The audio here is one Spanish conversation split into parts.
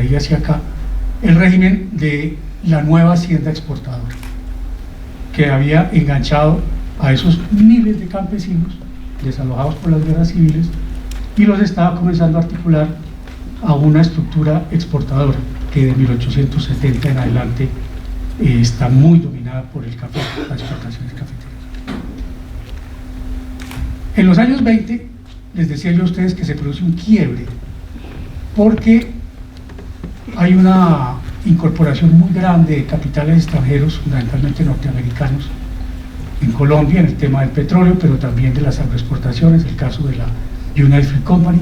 ahí hacia acá, el régimen de la nueva hacienda exportadora, que había enganchado a esos miles de campesinos desalojados por las guerras civiles y los estaba comenzando a articular a una estructura exportadora que de 1870 en adelante está muy dominada por el café, las exportaciones cafeteras. En los años 20, les decía yo a ustedes que se produce un quiebre, porque hay una incorporación muy grande de capitales extranjeros, fundamentalmente norteamericanos, en Colombia, en el tema del petróleo, pero también de las agroexportaciones, el caso de la United Fruit Company.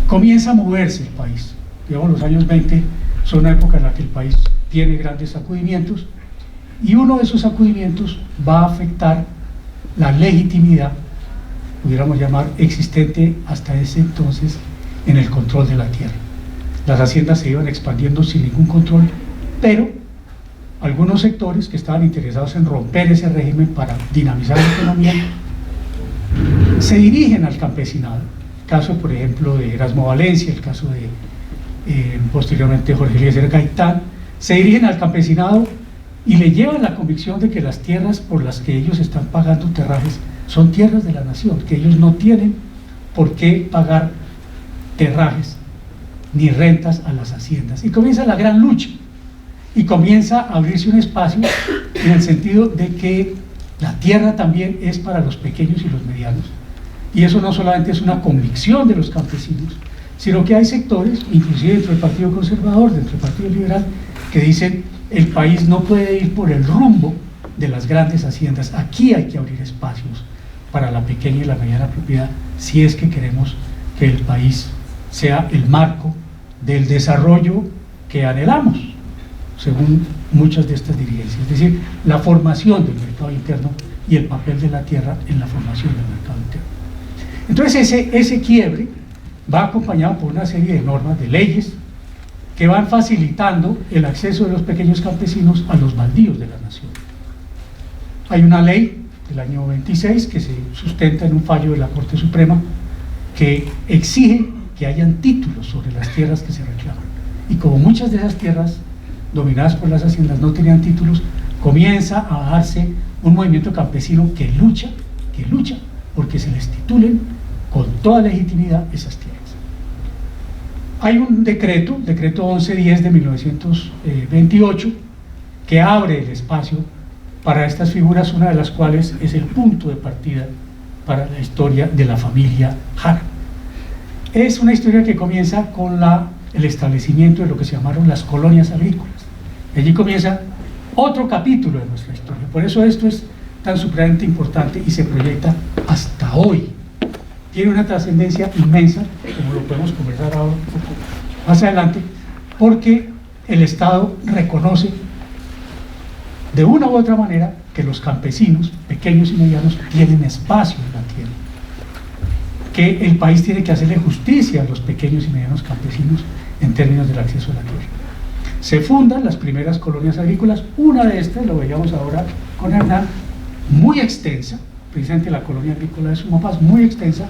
Comienza a moverse el país. Digamos, los años 20 son una época en la que el país tiene grandes sacudimientos, y uno de esos sacudimientos va a afectar la legitimidad, pudiéramos llamar, existente hasta ese entonces en el control de la tierra. Las haciendas se iban expandiendo sin ningún control, pero algunos sectores que estaban interesados en romper ese régimen para dinamizar la economía se dirigen al campesinado. El caso, por ejemplo, de Erasmo Valencia, el caso de posteriormente Jorge Eliezer Gaitán, se dirigen al campesinado y le llevan la convicción de que las tierras por las que ellos están pagando terrajes son tierras de la nación, que ellos no tienen por qué pagar terrajes ni rentas a las haciendas. Y comienza la gran lucha, y comienza a abrirse un espacio en el sentido de que la tierra también es para los pequeños y los medianos, y eso no solamente es una convicción de los campesinos, sino que hay sectores, inclusive dentro del Partido Conservador, dentro del Partido Liberal, que dicen: el país no puede ir por el rumbo de las grandes haciendas, aquí hay que abrir espacios para la pequeña y la mediana propiedad, si es que queremos que el país sea el marco del desarrollo que anhelamos, según muchas de estas dirigencias. Es decir, la formación del mercado interno y el papel de la tierra en la formación del mercado interno. Entonces ese quiebre va acompañado por una serie de normas, de leyes, que van facilitando el acceso de los pequeños campesinos a los baldíos de la nación. Hay una ley del año 26 que se sustenta en un fallo de la Corte Suprema que exige que hayan títulos sobre las tierras que se reclaman. Y como muchas de esas tierras dominadas por las haciendas no tenían títulos, comienza a darse un movimiento campesino que lucha porque se les titulen con toda legitimidad esas tierras. Hay un decreto 1110 de 1928, que abre el espacio para estas figuras, una de las cuales es el punto de partida para la historia de la familia Jara. Es una historia que comienza con el establecimiento de lo que se llamaron las colonias agrícolas. Allí comienza otro capítulo de nuestra historia. Por eso esto es tan supremamente importante y se proyecta hasta hoy. Tiene una trascendencia inmensa, como lo podemos conversar ahora un poco más adelante, porque el Estado reconoce de una u otra manera que los campesinos, pequeños y medianos, tienen espacio en la tierra, que el país tiene que hacerle justicia a los pequeños y medianos campesinos en términos del acceso a la tierra. Se fundan las primeras colonias agrícolas, una de estas, lo veíamos ahora con Hernán, muy extensa, precisamente la colonia agrícola de Sumapaz, muy extensa,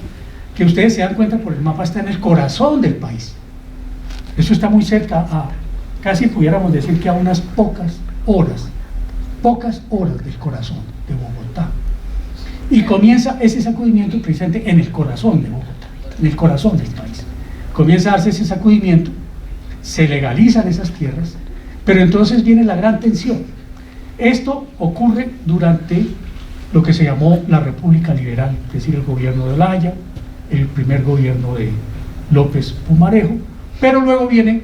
que ustedes se dan cuenta por el mapa, está en el corazón del país. Eso está muy cerca a, casi pudiéramos decir que a unas pocas horas del corazón de Bogotá. Y comienza ese sacudimiento precisamente en el corazón de Bogotá, en el corazón del país. Comienza a darse ese sacudimiento, se legalizan esas tierras, pero entonces viene la gran tensión. Esto ocurre durante lo que se llamó la República Liberal, es decir, el gobierno de Olaya, el primer gobierno de López Pumarejo, pero luego viene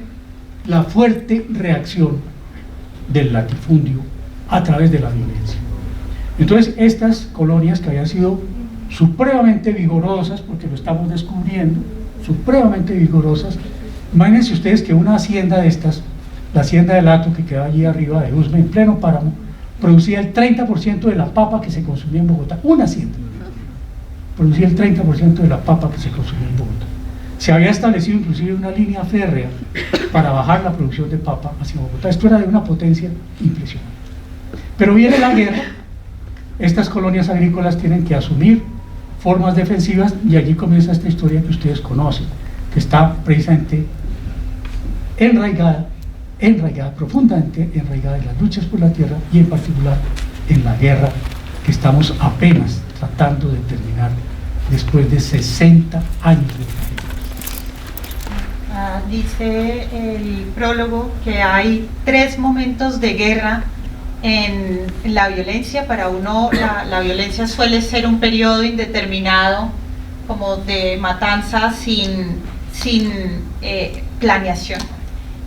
la fuerte reacción del latifundio a través de la violencia. Entonces estas colonias, que habían sido supremamente vigorosas, porque lo estamos descubriendo, supremamente vigorosas, imagínense ustedes que una hacienda de estas, la hacienda del Hato, que queda allí arriba de Usme, en pleno páramo, producía el 30% de la papa que se consumía en Bogotá. Una hacienda producía el 30% de la papa que se consumía en Bogotá. Se había establecido inclusive una línea férrea para bajar la producción de papa hacia Bogotá. Esto era de una potencia impresionante. Pero viene la guerra, estas colonias agrícolas tienen que asumir formas defensivas, y allí comienza esta historia que ustedes conocen, que está precisamente enraigada enraigada, profundamente enraigada en las luchas por la tierra y en particular en la guerra que estamos apenas tratando de terminar después de 60 años de guerra. Dice el prólogo que hay 3 momentos de guerra en la violencia. Para uno, la violencia suele ser un periodo indeterminado, como de matanza sin planeación.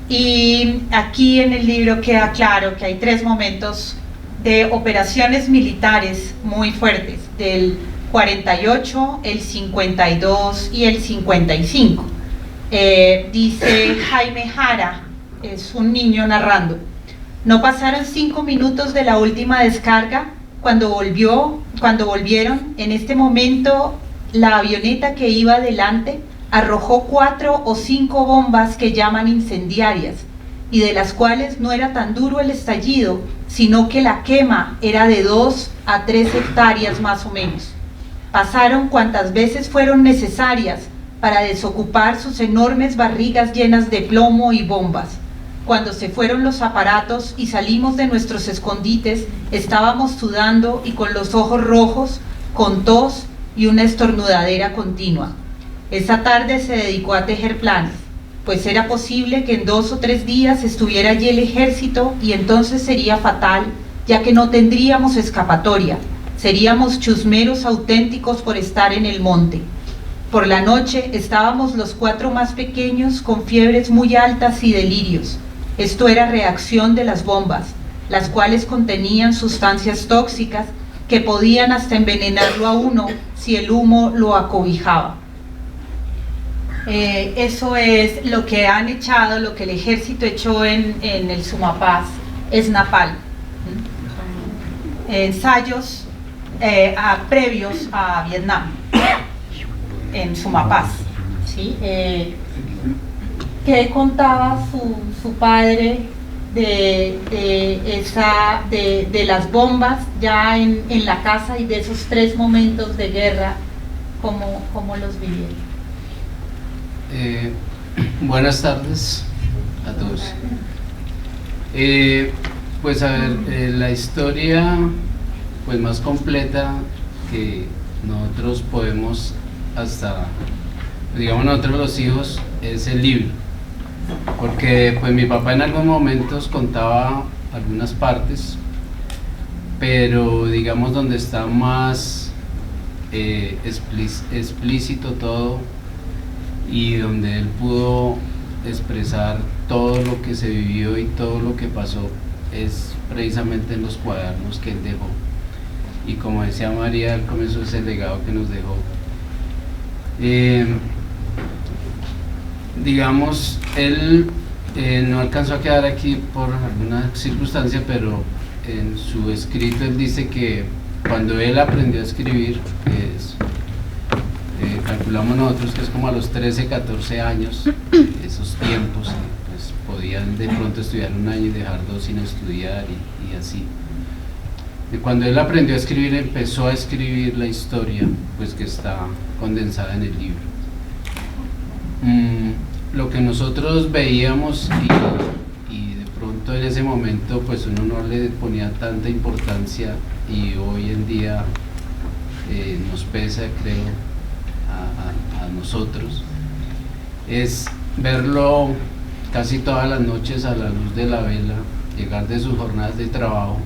Y aquí en el libro queda claro que hay 3 momentos de operaciones militares muy fuertes, del 48, el 52 y el 55. Dice Jaime Jara, es un niño narrando: no pasaron 5 minutos de la última descarga cuando volvieron. En este momento la avioneta que iba adelante arrojó 4 o 5 bombas que llaman incendiarias, y de las cuales no era tan duro el estallido, sino que la quema era de 2 a 3 hectáreas más o menos. Pasaron cuantas veces fueron necesarias para desocupar sus enormes barrigas llenas de plomo y bombas. Cuando se fueron los aparatos y salimos de nuestros escondites, estábamos sudando y con los ojos rojos, con tos y una estornudadera continua. Esa tarde se dedicó a tejer planes, pues era posible que en 2 o 3 días estuviera allí el ejército, y entonces sería fatal, ya que no tendríamos escapatoria. Seríamos chusmeros auténticos por estar en el monte. Por la noche estábamos los 4 más pequeños con fiebres muy altas y delirios. Esto era reacción de las bombas, las cuales contenían sustancias tóxicas que podían hasta envenenarlo a uno si el humo lo acobijaba. Eso es lo que han echado, lo que el ejército echó en el Sumapaz, es napalm. Ensayos previos a Vietnam, en Sumapaz, ¿sí? ¿Qué contaba su padre de las bombas ya en la casa, y de esos 3 momentos de guerra, cómo los vivieron? Buenas tardes a todos. Pues a ver, la historia pues más completa que nosotros podemos, hasta digamos nosotros los hijos, es el libro, porque pues mi papá en algunos momentos contaba algunas partes, pero digamos donde está más explícito todo, y donde él pudo expresar todo lo que se vivió y todo lo que pasó, es precisamente en los cuadernos que él dejó. Y como decía María al comienzo, es el legado que nos dejó. Digamos, él no alcanzó a quedar aquí por alguna circunstancia, pero en su escrito él dice que cuando él aprendió a escribir, calculamos nosotros que es como a los 13, 14 años, esos tiempos, pues podían de pronto estudiar 1 año y dejar 2 sin estudiar y así. Y cuando él aprendió a escribir, empezó a escribir la historia, pues que está condensada en el libro. Lo que nosotros veíamos y de pronto en ese momento pues uno no le ponía tanta importancia, y hoy en día nos pesa, creo, a nosotros, es verlo casi todas las noches a la luz de la vela, llegar de sus jornadas de trabajo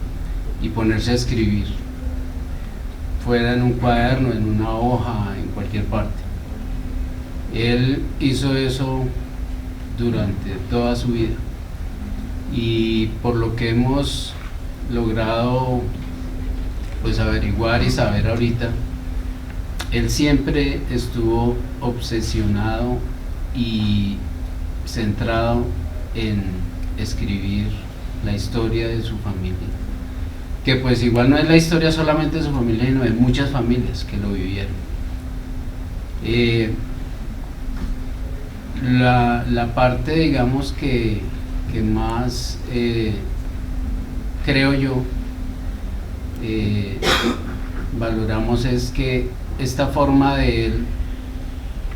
y ponerse a escribir, fuera en un cuaderno, en una hoja, en cualquier parte. Él hizo eso durante toda su vida, y por lo que hemos logrado pues averiguar y saber ahorita, él siempre estuvo obsesionado y centrado en escribir la historia de su familia, que pues igual no es la historia solamente de su familia, sino de muchas familias que lo vivieron. La parte, digamos, que más creo yo valoramos es que esta forma de él,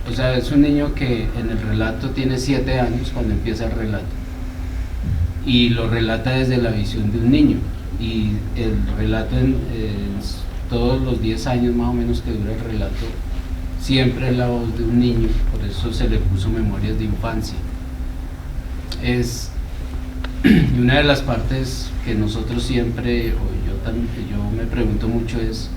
o sea, es un niño que en el relato tiene 7 años cuando empieza el relato, y lo relata desde la visión de un niño, y el relato en todos los 10 años más o menos que dura el relato, siempre es la voz de un niño, por eso se le puso Memorias de Infancia. Es y una de las partes que nosotros siempre, yo me pregunto mucho es,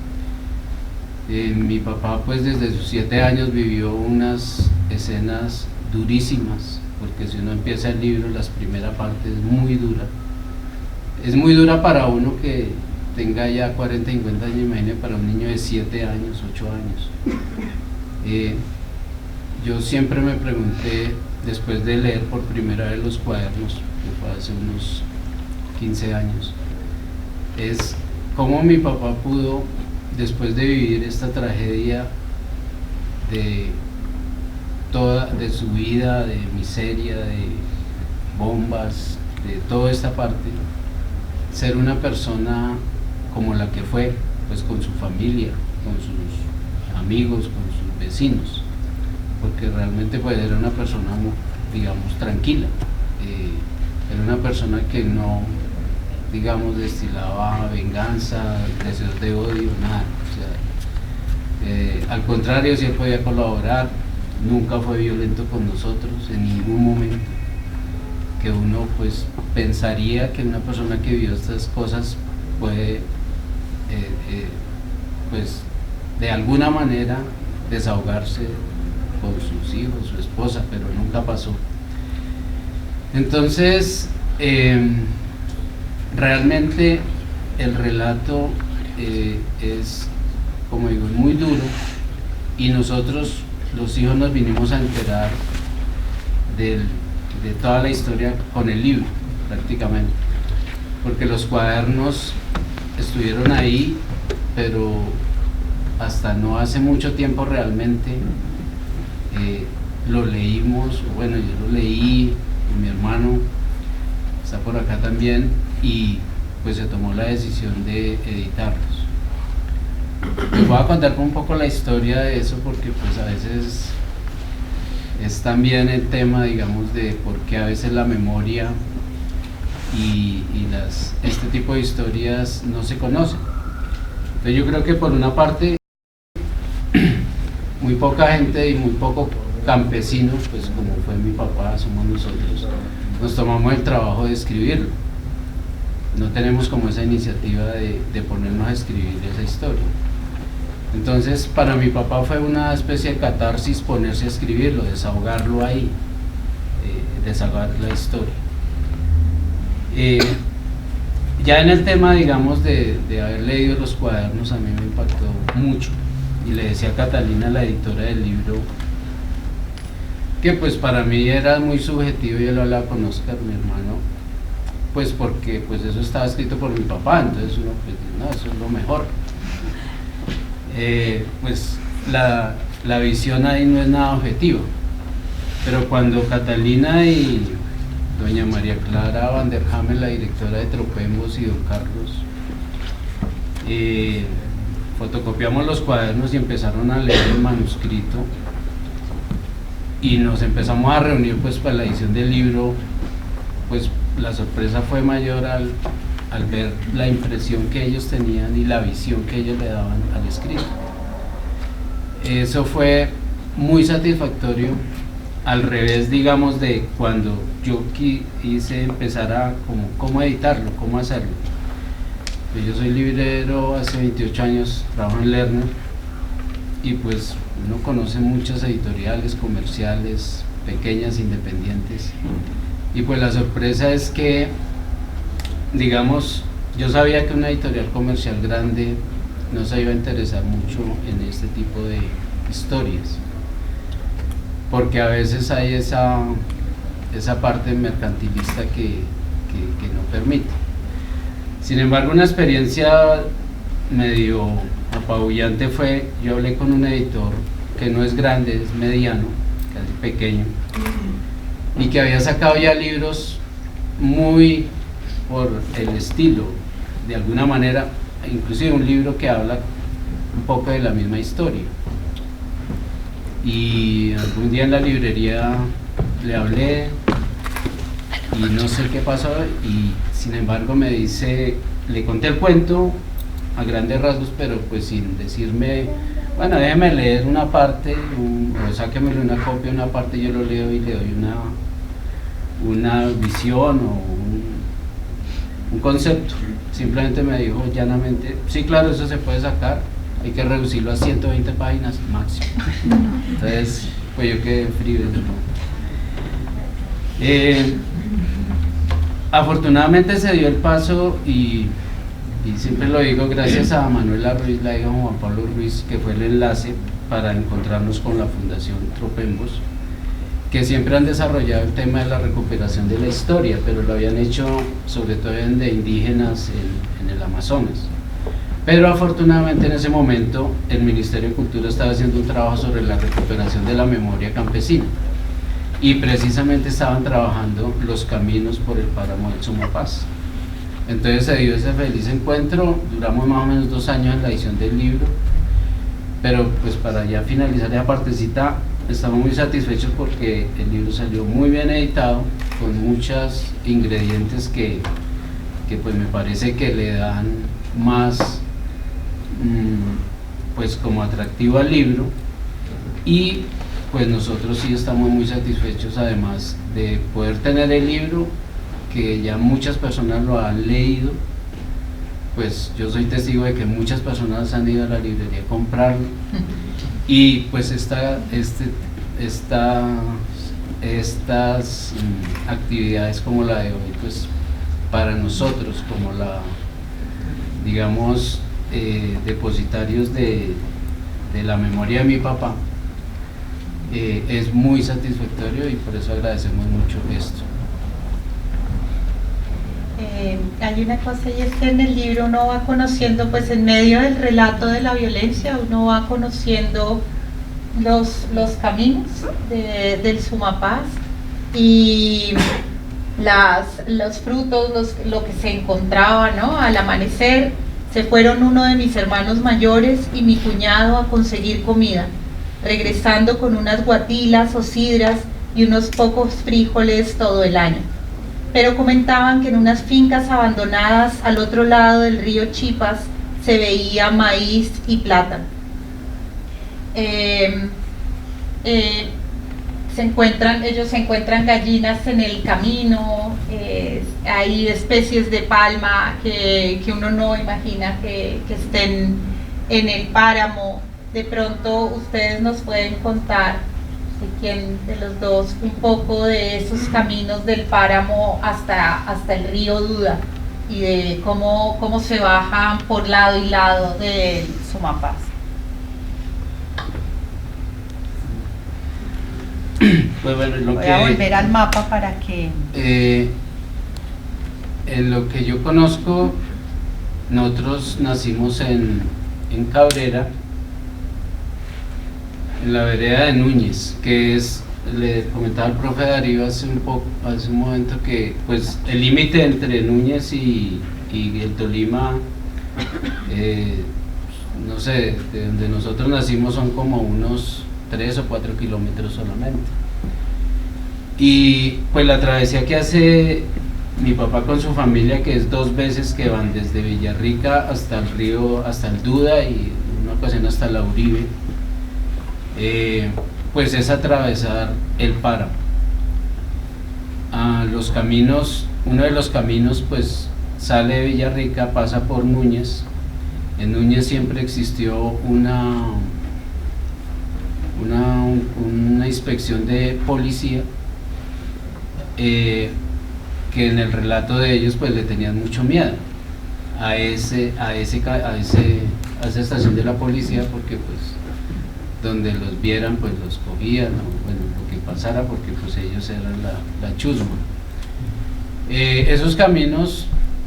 mi papá pues desde sus 7 años vivió unas escenas durísimas, porque si uno empieza el libro, la primera parte es muy dura para uno que tenga ya 40, 50 años, imagínate para un niño de 7 años, 8 años. Yo siempre me pregunté, después de leer por primera vez los cuadernos, que fue hace unos 15 años, es cómo mi papá pudo, después de vivir esta tragedia de su vida, de miseria, de bombas, de toda esta parte, ser una persona como la que fue, pues con su familia, con sus amigos, con sus vecinos, porque realmente pues era una persona, digamos, tranquila, era una persona que no, digamos, destilaba venganza, deseos de odio, nada, o sea, al contrario, si él podía colaborar, nunca fue violento con nosotros en ningún momento, que uno pues pensaría que una persona que vivió estas cosas puede pues de alguna manera desahogarse con sus hijos, su esposa, pero nunca pasó. Entonces realmente el relato es, como digo, muy duro, y nosotros los hijos nos vinimos a enterar de toda la historia con el libro prácticamente, porque los cuadernos estuvieron ahí, pero hasta no hace mucho tiempo realmente lo leímos, bueno, yo lo leí, y mi hermano está por acá también, y pues se tomó la decisión de editarlos. Les voy a contar un poco la historia de eso, porque pues a veces es también el tema, digamos, de por qué a veces la memoria y este tipo de historias no se conocen. Entonces yo creo que por una parte muy poca gente y muy poco campesinos, pues como fue mi papá, somos nosotros, nos tomamos el trabajo de escribirlo. No tenemos como esa iniciativa de ponernos a escribir esa historia. Entonces para mi papá fue una especie de catarsis ponerse a escribirlo, desahogarlo ahí, desahogar la historia. Ya en el tema, digamos, de haber leído los cuadernos, a mí me impactó mucho, y le decía a Catalina, la editora del libro, que pues para mí era muy subjetivo. Yo lo hablaba con Oscar, mi hermano, pues porque pues eso estaba escrito por mi papá, entonces uno pues no, eso es lo mejor. Pues la visión ahí no es nada objetiva, pero cuando Catalina y doña María Clara Van der Hamen, la directora de Tropemos, y don Carlos, fotocopiamos los cuadernos y empezaron a leer el manuscrito, y nos empezamos a reunir pues para la edición del libro, pues la sorpresa fue mayor al ver la impresión que ellos tenían y la visión que ellos le daban al escrito. Eso fue muy satisfactorio, al revés, digamos, de cuando yo quise empezar a cómo editarlo, cómo hacerlo. Pues yo soy librero hace 28 años, trabajo en Lerner, y pues uno conoce muchas editoriales comerciales, pequeñas, independientes, y pues la sorpresa es que, digamos, yo sabía que una editorial comercial grande no se iba a interesar mucho en este tipo de historias, porque a veces hay esa parte mercantilista que no permite. Sin embargo, una experiencia medio apabullante fue, yo hablé con un editor que no es grande, es mediano, casi pequeño, y que había sacado ya libros muy por el estilo, de alguna manera, inclusive un libro que habla un poco de la misma historia. Y algún día en la librería le hablé, y no sé qué pasó, y sin embargo me dice, le conté el cuento a grandes rasgos, pero pues sin decirme, bueno, déjeme leer una parte, o sáquemele una copia, una parte, yo lo leo y le doy una visión o un concepto. Simplemente me dijo llanamente, sí, claro, eso se puede sacar, hay que reducirlo a 120 páginas máximo. Entonces, pues yo quedé frío. Afortunadamente se dio el paso y siempre lo digo gracias a Manuela Ruiz, la hija de Juan Pablo Ruiz, que fue el enlace para encontrarnos con la Fundación Tropembos, que siempre han desarrollado el tema de la recuperación de la historia, pero lo habían hecho sobre todo de indígenas en el Amazonas. Pero afortunadamente en ese momento el Ministerio de Cultura estaba haciendo un trabajo sobre la recuperación de la memoria campesina y precisamente estaban trabajando los caminos por el páramo del Sumapaz. Entonces se dio ese feliz encuentro, duramos más o menos 2 años en la edición del libro, pero pues para ya finalizar esa partecita, estamos muy satisfechos porque el libro salió muy bien editado, con muchos ingredientes que pues me parece que le dan más pues como atractivo al libro, y pues nosotros sí estamos muy satisfechos, además de poder tener el libro, que ya muchas personas lo han leído. Pues yo soy testigo de que muchas personas han ido a la librería a comprarlo, y pues estas actividades como la de hoy, pues para nosotros como digamos depositarios de la memoria de mi papá, es muy satisfactorio, y por eso agradecemos mucho esto. Hay una cosa, y es que en el libro uno va conociendo, pues en medio del relato de la violencia, uno va conociendo los caminos del Sumapaz y los frutos, lo que se encontraba, ¿no? Al amanecer se fueron uno de mis hermanos mayores y mi cuñado a conseguir comida, regresando con unas guatilas o sidras y unos pocos frijoles todo el año. Pero comentaban que en unas fincas abandonadas al otro lado del río Chipas se veía maíz y plátano. Ellos se encuentran gallinas en el camino, hay especies de palma que uno no imagina que estén en el páramo. De pronto ustedes nos pueden contar, quién de los dos, un poco de esos caminos del páramo hasta el río Duda, y de cómo se bajan por lado y lado del Sumapaz. Pues bueno, voy a volver al mapa para que... en lo que yo conozco, nosotros nacimos en Cabrera, en la vereda de Núñez, que es, le comentaba al profe Darío hace un momento, que pues el límite entre Núñez y el Tolima, no sé, de donde nosotros nacimos son como unos 3 o 4 kilómetros solamente. Y pues la travesía que hace mi papá con su familia, que es 2 veces que van desde Villarrica hasta el río, hasta el Duda, y en una ocasión hasta la Uribe, pues es atravesar el páramo. Los caminos, uno de los caminos pues sale de Villarrica, pasa por Núñez. En Núñez siempre existió una inspección de policía, que en el relato de ellos pues le tenían mucho miedo a esa estación de la policía, porque pues donde los vieran pues los cogían, o bueno, lo que pasara, porque pues ellos eran la chusma. Esos caminos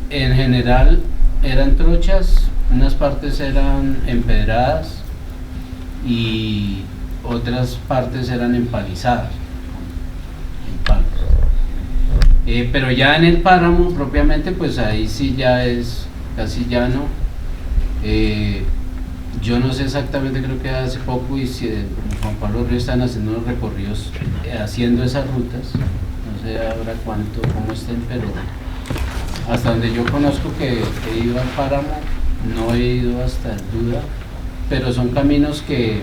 en general eran trochas, unas partes eran empedradas y otras partes eran empalizadas, en palos. Pero ya en el páramo propiamente, pues ahí sí ya es casi llano. Yo no sé exactamente, creo que hace poco, y si Juan Pablo Ríos están haciendo unos recorridos haciendo esas rutas, no sé ahora cómo estén, pero hasta donde yo conozco que he ido al páramo, no he ido hasta el Duda, pero son caminos que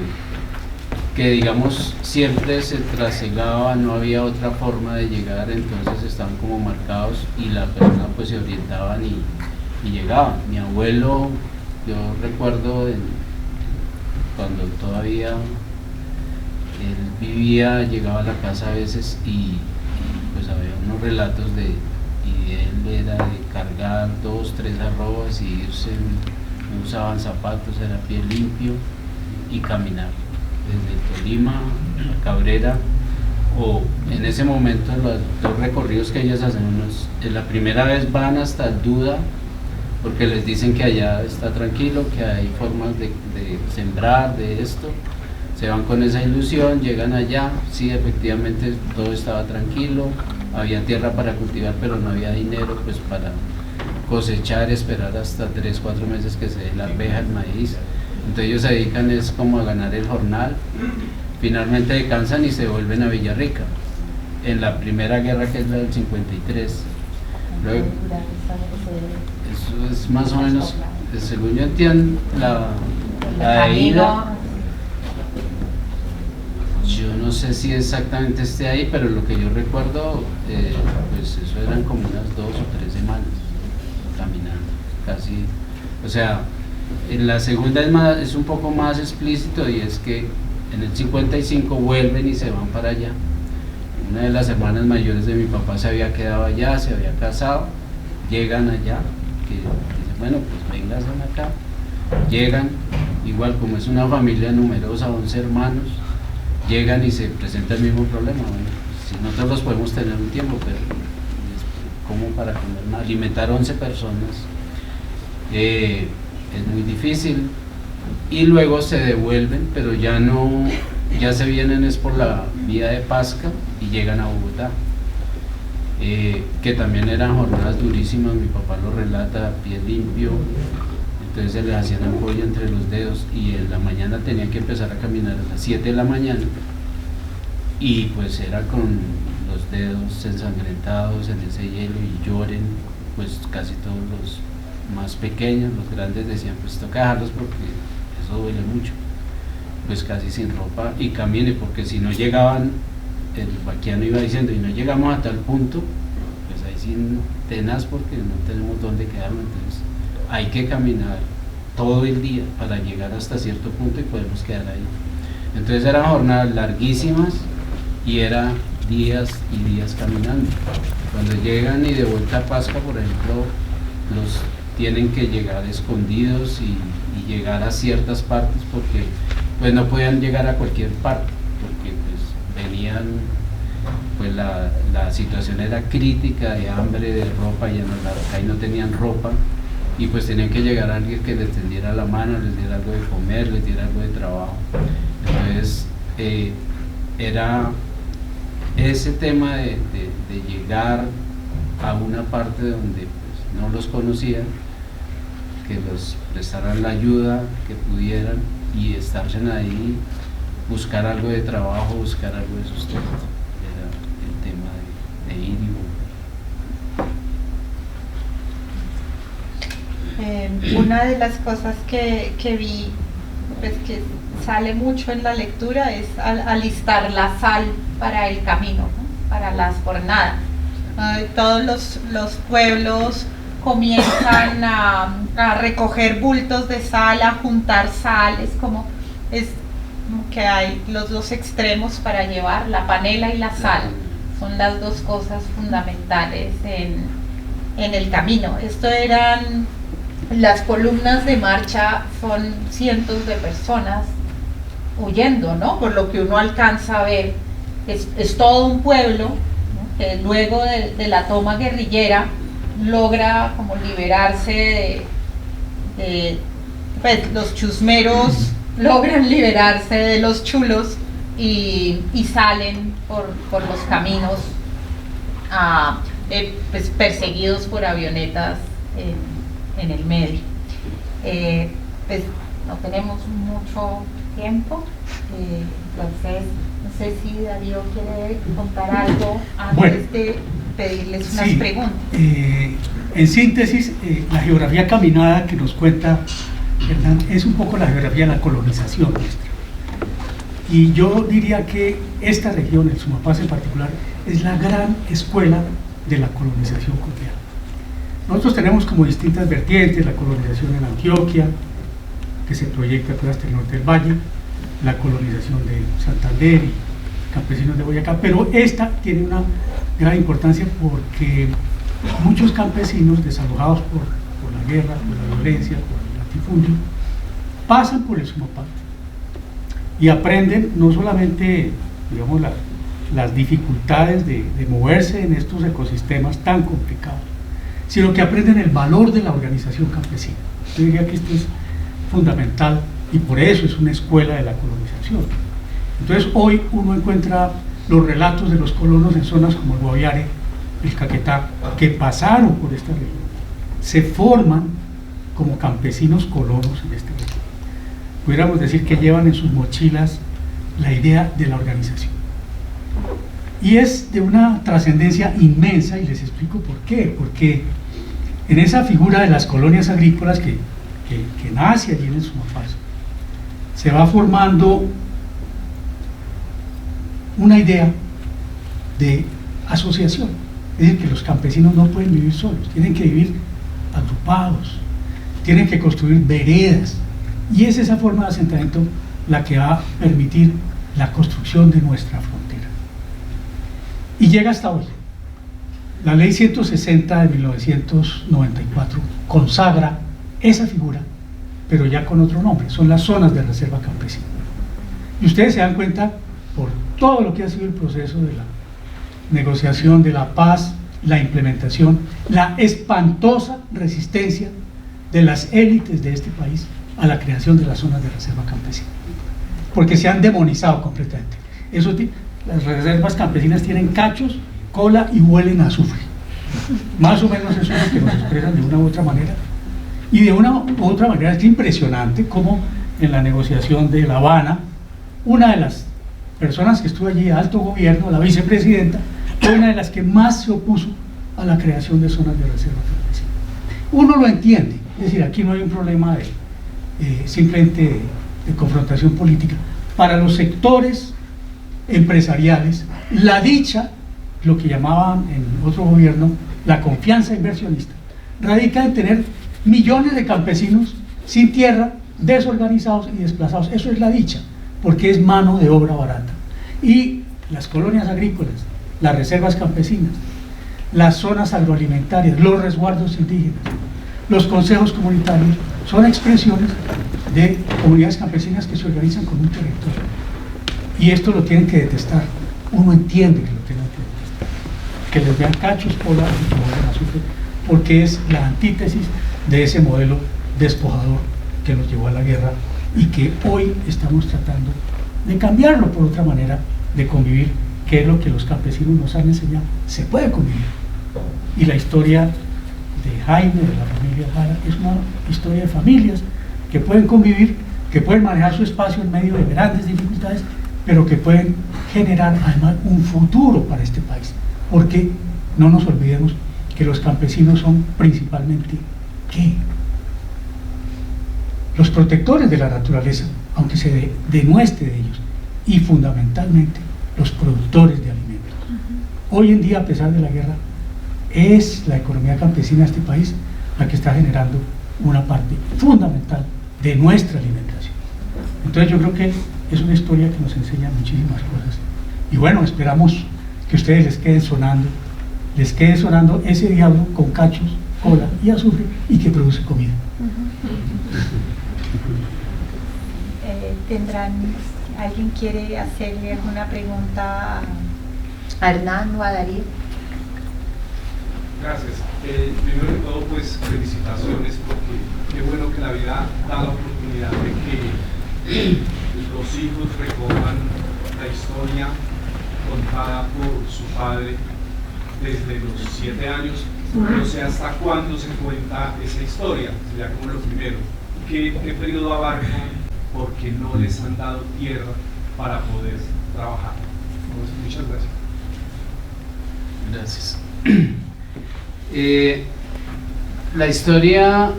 digamos siempre se trasegaba, no había otra forma de llegar, entonces estaban como marcados y la persona pues se orientaban y llegaban. Mi abuelo, yo recuerdo cuando todavía él vivía, llegaba a la casa a veces y pues había unos relatos y él era de cargar 2, 3 arrobas y irse, no usaban zapatos, era pie limpio y caminar desde Tolima a Cabrera, o en ese momento los 2 recorridos que ellos hacen, la primera vez van hasta el Duda porque les dicen que allá está tranquilo, que hay formas de sembrar, de esto, se van con esa ilusión, llegan allá, sí, efectivamente todo estaba tranquilo, había tierra para cultivar, pero no había dinero pues para cosechar, esperar hasta 3, 4 meses que se dé la arveja, el maíz. Entonces ellos se dedican es como a ganar el jornal, finalmente descansan y se vuelven a Villarrica, en la primera guerra que es la del 53. Luego, eso es más o menos, según yo entiendo, la de ida, yo no sé si exactamente esté ahí, pero lo que yo recuerdo, pues eso eran como unas 2 o 3 semanas caminando, casi, o sea, en la segunda es un poco más explícito, y es que en el 55 vuelven y se van para allá. Una de las hermanas mayores de mi papá se había quedado allá, se había casado, llegan allá, que dicen, bueno, pues vengan acá, llegan, igual como es una familia numerosa, 11 hermanos, llegan y se presenta el mismo problema. Bueno, si nosotros los podemos tener un tiempo, pero ¿cómo para comer? Alimentar 11 personas es muy difícil, y luego se devuelven, pero ya se vienen es por la vía de Pasca y llegan a Bogotá, que también eran jornadas durísimas. Mi papá lo relata, a pie limpio, entonces se les hacían ampolla entre los dedos, y en la mañana tenían que empezar a caminar a las 7 de la mañana, y pues era con los dedos ensangrentados en ese hielo, y lloren pues casi todos los más pequeños. Los grandes decían, pues toca dejarlos porque eso duele mucho, pues casi sin ropa, y camine, porque si no llegaban, el vaquiano iba diciendo, y no llegamos a tal punto, pues ahí sin tenaz, porque no tenemos dónde quedarnos, entonces hay que caminar todo el día para llegar hasta cierto punto y podemos quedar ahí. Entonces eran jornadas larguísimas y era días y días caminando. Cuando llegan y de vuelta a Pascua, por ejemplo, los tienen que llegar escondidos y llegar a ciertas partes, porque pues no podían llegar a cualquier parte, porque pues venían, pues la situación era crítica, de hambre, de ropa, ya no tenían ropa, y pues tenían que llegar a alguien que les tendiera la mano, les diera algo de comer, les diera algo de trabajo. Entonces era ese tema de llegar a una parte donde pues no los conocían, que los prestaran la ayuda que pudieran, y estarse ahí, buscar algo de trabajo, buscar algo de sustento. Era el tema de ir y volver. Una de las cosas que vi, pues que sale mucho en la lectura, es alistar la sal para el camino, ¿no? Para las jornadas. Todos los pueblos comienzan a recoger bultos de sal, a juntar sal, es como que hay los 2 extremos para llevar, la panela y la sal, son las 2 cosas fundamentales en el camino. Esto eran las columnas de marcha, son cientos de personas huyendo, ¿no? Por lo que uno alcanza a ver, es todo un pueblo, ¿no? Que luego de la toma guerrillera logra como liberarse pues los chusmeros logran liberarse de los chulos y salen por los caminos pues perseguidos por avionetas en el medio. Pues no tenemos mucho tiempo, Entonces, no sé si Darío quiere contar algo antes Bueno, de pedirles unas sí, preguntas. En síntesis, la geografía caminada que nos cuenta Hernán es un poco la geografía de la colonización nuestra. Y yo diría que esta región, el Sumapaz en particular, es la gran escuela de la colonización colombiana. Nosotros tenemos como distintas vertientes: la colonización en Antioquia, que se proyecta hasta el norte del valle, la colonización de Santander y campesinos de Boyacá, pero esta tiene una gran importancia porque muchos campesinos desalojados por la guerra, por la violencia, por el latifundio, pasan por el Sumapaz y aprenden no solamente, digamos, las dificultades de moverse en estos ecosistemas tan complicados, sino que aprenden el valor de la organización campesina. Yo diría que esto es fundamental y por eso es una escuela de la colonización. Entonces hoy uno encuentra los relatos de los colonos en zonas como el Guaviare, el Caquetá, que pasaron por esta región, se forman como campesinos colonos en esta región. Pudiéramos decir que llevan en sus mochilas la idea de la organización. Y es de una trascendencia inmensa, y les explico por qué. Porque en esa figura de las colonias agrícolas que nace allí en el Sumapaz, se va formando una idea de asociación. Es decir, que los campesinos no pueden vivir solos, tienen que vivir agrupados, tienen que construir veredas, y es esa forma de asentamiento la que va a permitir la construcción de nuestra frontera. Y llega hasta hoy. La ley 160 de 1994 consagra esa figura, pero ya con otro nombre: son las zonas de reserva campesina. Y ustedes se dan cuenta, por todo lo que ha sido el proceso de la negociación de la paz, la implementación, la espantosa resistencia de las élites de este país a la creación de las zonas de reserva campesina, porque se han demonizado completamente. Las reservas campesinas tienen cachos, cola y huelen a azufre. Más o menos eso es lo que nos expresan de una u otra manera. Y de una u otra manera es impresionante cómo en la negociación de La Habana, una de las personas que estuvo allí de alto gobierno, la vicepresidenta, fue una de las que más se opuso a la creación de zonas de reserva campesina. Uno lo entiende, es decir, aquí no hay un problema simplemente de confrontación política. Para los sectores empresariales, la dicha, lo que llamaban en otro gobierno la confianza inversionista, radica en tener millones de campesinos sin tierra, desorganizados y desplazados. Eso es la dicha, porque es mano de obra barata. Y las colonias agrícolas, las reservas campesinas, las zonas agroalimentarias, los resguardos indígenas, los consejos comunitarios, son expresiones de comunidades campesinas que se organizan con un territorio. Y esto lo tienen que detestar. Uno entiende que lo tienen que detestar, que les vean cachos, cola y que huelen a azufre, porque es la antítesis de ese modelo despojador que nos llevó a la guerra y que hoy estamos tratando de cambiarlo por otra manera de convivir, que es lo que los campesinos nos han enseñado. Se puede convivir. Y la historia de Jaime, de la familia Jara, es una historia de familias que pueden convivir, que pueden manejar su espacio en medio de grandes dificultades, pero que pueden generar además un futuro para este país. Porque no nos olvidemos que los campesinos son principalmente, ¿qué? Los protectores de la naturaleza, aunque se denuestre de ellos, y fundamentalmente los productores de alimentos. Hoy en día, a pesar de la guerra, es la economía campesina de este país la que está generando una parte fundamental de nuestra alimentación. Entonces yo creo que es una historia que nos enseña muchísimas cosas. Y bueno, esperamos que a ustedes les quede sonando ese diablo con cachos, cola y azufre y que produce comida. ¿Alguien quiere hacerle alguna pregunta a Hernán o a Darío? Gracias. Primero que todo, pues felicitaciones, porque qué bueno que la vida da la oportunidad de que los hijos recojan la historia contada por su padre desde los 7 años. No sé hasta cuándo se cuenta esa historia, sería como lo primero. ¿Qué periodo abarca? Porque no les han dado tierra para poder trabajar. Muchas gracias. Gracias. La historia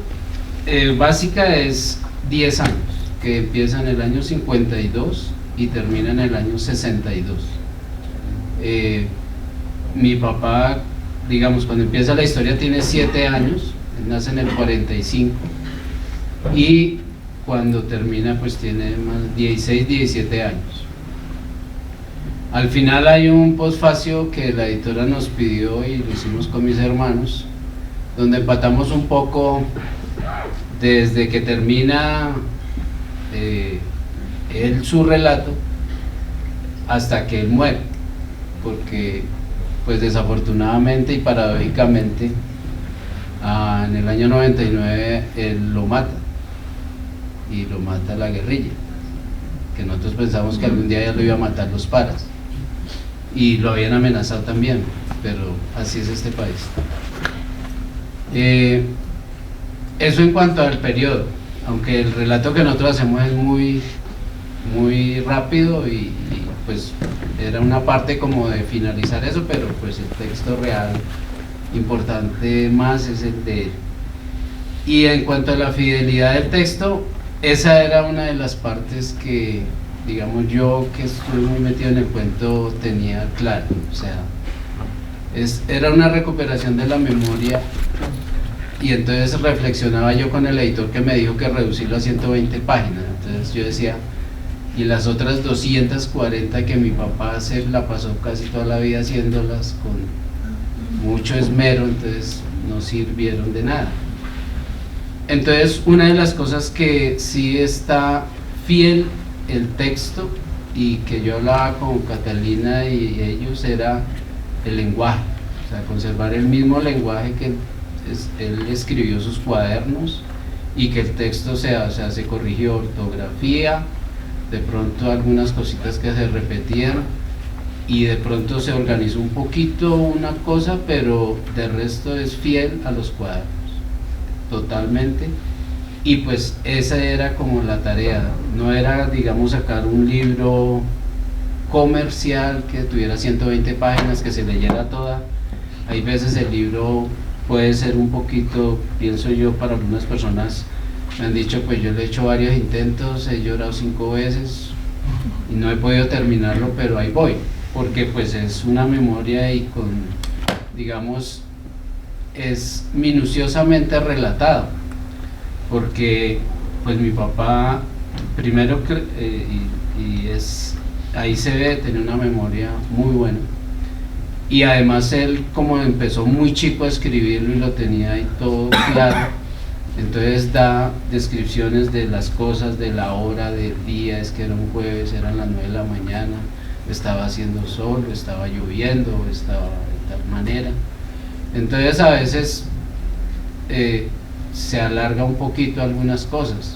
básica es 10 años, que empieza en el año 52 y termina en el año 62. Mi papá, digamos, cuando empieza la historia tiene 7 años, él nace en el 45, y cuando termina pues tiene más 16, 17 años. Al final hay un postfacio que la editora nos pidió y lo hicimos con mis hermanos, donde empatamos un poco desde que termina él su relato hasta que él muere, porque pues desafortunadamente y paradójicamente en el año 99 él lo mata, y lo mata la guerrilla, que nosotros pensamos que algún día ya lo iba a matar los paras, y lo habían amenazado también, pero así es este país. Eso en cuanto al periodo, aunque el relato que nosotros hacemos es muy rápido y pues era una parte como de finalizar eso, pero pues el texto real importante más es el de él. Y en cuanto a la fidelidad del texto, esa era una de las partes que, digamos, yo que estuve muy metido en el cuento tenía claro, o sea, era una recuperación de la memoria. Y entonces reflexionaba yo con el editor que me dijo que reducirlo a 120 páginas. Entonces yo decía, y las otras 240 que mi papá se la pasó casi toda la vida haciéndolas con mucho esmero, entonces no sirvieron de nada. Entonces una de las cosas que sí está fiel el texto, y que yo hablaba con Catalina y ellos, era el lenguaje, o sea, conservar el mismo lenguaje que él escribió sus cuadernos, y que el texto se corrigió ortografía, de pronto algunas cositas que se repetían, y de pronto se organizó un poquito una cosa, pero de resto es fiel a los cuadernos, totalmente. Y pues esa era como la tarea, no era, digamos, sacar un libro comercial que tuviera 120 páginas, que se leyera toda. Hay veces el libro puede ser un poquito, pienso yo, para algunas personas me han dicho, pues yo le he hecho varios intentos, he llorado 5 veces y no he podido terminarlo, pero ahí voy, porque pues es una memoria y con, digamos, es minuciosamente relatado, porque pues mi papá primero ahí se ve, tenía una memoria muy buena. Y además él, como empezó muy chico a escribirlo y lo tenía ahí todo claro, entonces da descripciones de las cosas, de la hora, del día, es que era un jueves, eran las 9 de la mañana, estaba haciendo sol, estaba lloviendo, estaba de tal manera. Entonces a veces se alarga un poquito algunas cosas.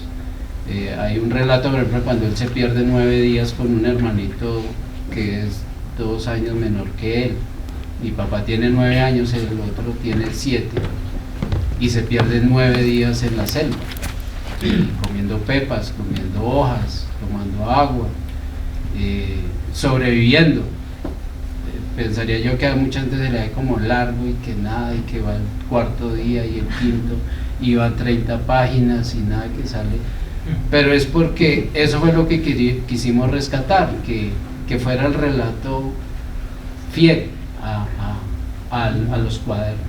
Hay un relato, por ejemplo, cuando él se pierde 9 días con un hermanito que es 2 años menor que él. Mi papá tiene 9 años, el otro tiene 7, y se pierden 9 días en la selva, comiendo pepas, comiendo hojas, tomando agua, sobreviviendo. Pensaría yo que a mucha gente se le da como largo y que nada, y que va el 4.º día y el 5.º, y van 30 páginas y nada que sale, pero es porque eso fue lo que quisimos rescatar, que fuera el relato fiel a los cuadernos,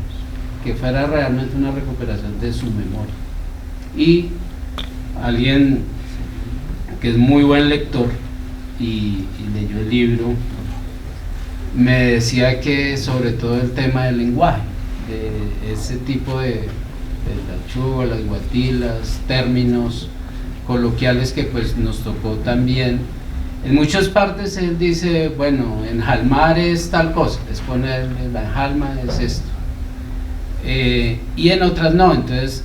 que fuera realmente una recuperación de su memoria. Y alguien que es muy buen lector y leyó el libro me decía que sobre todo el tema del lenguaje, ese tipo de la chuva, las guatilas, términos coloquiales que pues nos tocó también. En muchas partes él dice, bueno, enjalmar es tal cosa, es poner la enjalma, es esto. Y en otras no, entonces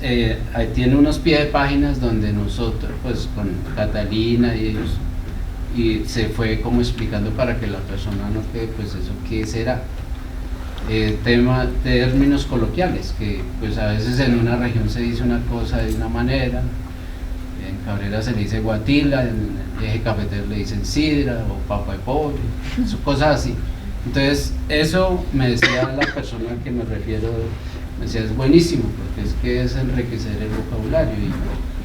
ahí tiene unos pies de páginas donde nosotros, pues con Catalina y ellos, y se fue como explicando para que la persona no quede, pues eso qué será. Términos coloquiales, que pues a veces en una región se dice una cosa de una manera, en Cabrera se le dice guatila, en el eje cafetero le dicen sidra o papa de pobre, cosas así. Entonces eso me decía la persona a que me refiero, me decía es buenísimo porque es que es enriquecer el vocabulario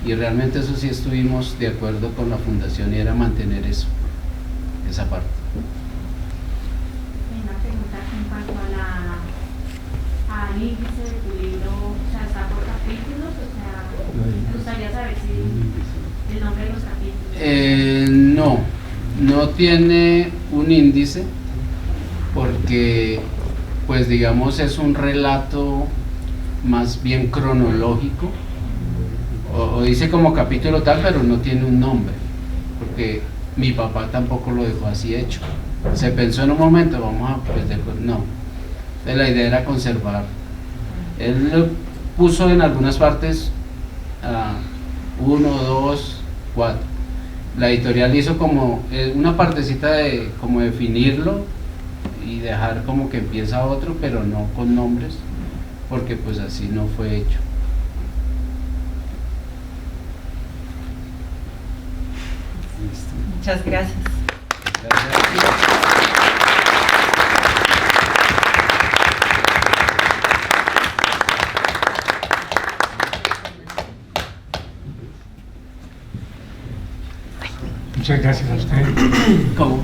y realmente eso sí estuvimos de acuerdo con la fundación y era mantener eso, esa parte. Una pregunta en cuanto al índice de tu libro, o sea, ¿está por capítulos? O sea, me gustaría saber si el nombre de los capítulos. No tiene un índice porque, pues digamos, es un relato más bien cronológico, o dice como capítulo tal, pero no tiene un nombre, porque mi papá tampoco lo dejó así hecho. Se pensó en un momento, vamos a, pues, no. Entonces la idea era conservar. Él lo puso en algunas partes 1, 2, 4. La editorial hizo como una partecita de como definirlo y dejar como que empieza otro, pero no con nombres, porque pues así no fue hecho. Muchas gracias. Muchas gracias a ustedes. ¿Cómo?